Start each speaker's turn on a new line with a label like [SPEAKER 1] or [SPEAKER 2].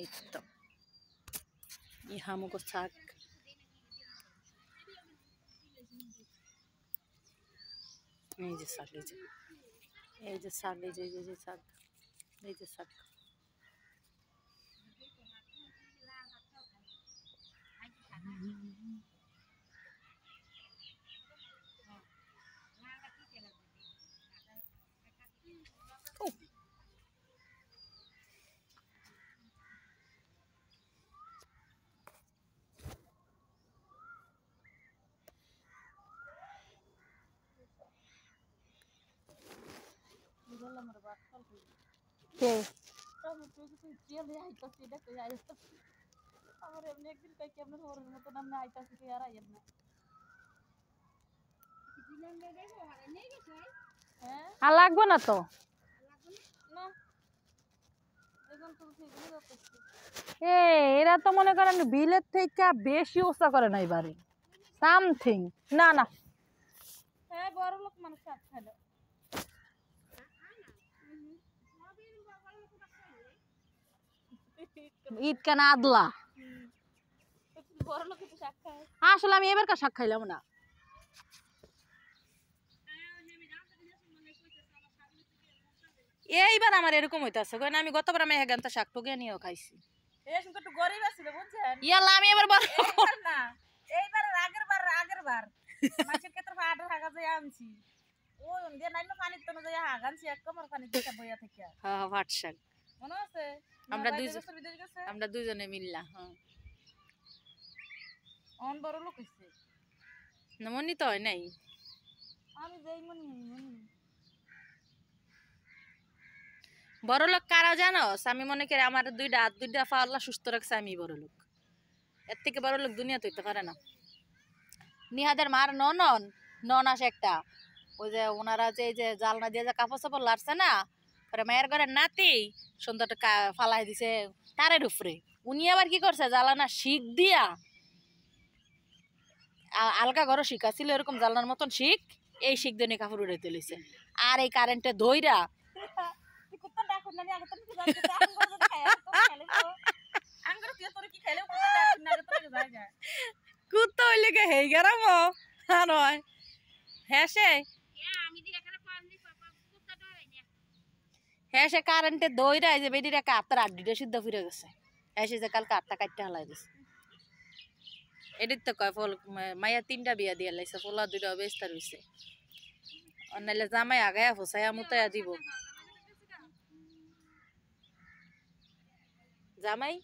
[SPEAKER 1] এই তো এই হামুকো শাক এই যে শাক এই যে শাক এই যে শাক এই যে শাক কে আমার এমনি একদিন কই কেমন হওয়ার মতো নাম না আইতাছি কি আর আইয়েন না আর লাগবো না তো না এরা তো মনে করেন বিলের থেকে বেশি ওসা করে না এবারে সামথিং না না হ্যাঁ বড় লোক মানুষ শাক খাইলো ঈদ কেন আদলা আসলে আমি এবার শাক খাইলাম না এইবার আমার এরকম হইতাছে কারণ আমি গতবার আমি হেগানটা শাক টুকে নিয়েও খাইছি একটু গরিব আছিল বুঝছেন ইয়ালা আমি এবার বড় না এইবার আগের বার মাছের ক্ষেত্রে ফাটা থাকা যায় আনছি ওই ওন্ডে নাইনো পানি তো যায় হাগানছি এক কমর পানি দিতে বইয়া থেকে হ্যাঁ হ্যাঁ ফাট শাক মনে আছে আমরা দুইজনে মিললা হ্যাঁ অন বড় লোক হইছে না মনি তো হয় নাই আমি যেই মনি বড় লোক কারা জানোস আমি মনে করি আমার দুইটা পাল্লা সুস্থ রাখছে আমি বড় লোক এর থেকে বড় লোক দুনিয়াতে হইতে পারে না নিহাদের মার নন আসে একটা ওই যে ওনারা যে জালনা দিয়ে যে কাপড় চাপড় লাড়ছে না পরে মায়ের ঘরের নাতি সুন্দরটা ফালাই দিছে তারের উপরে উনি আবার কি করছে জ্বালানা শিক দিয়া আলগা ঘর শিক আছিল এরকম জ্বালানার মতন শিক এই শিক দিয়ে কাপড় উড়াইতে লইছে আর এই কারেন্টে ধইরা কুত্তা হইলে কে হেই গেরাম নয় হেসে হেসে কারেন্টে দইরা যে বেডির একা আত্মার আড্ডিটা সিদ্ধ ফিরে গেছে হেসে যে কালকে আটটা কাটতে হালাই দিছে এদিক তো কয় ফল মাইয়া 3টা বিয়া দিয়া লাইছে ফলা 2টা বেস্তা রইছে অন্যাইলে জামাই আগায়া ফসাইয়া মুতায়া দিব জামাই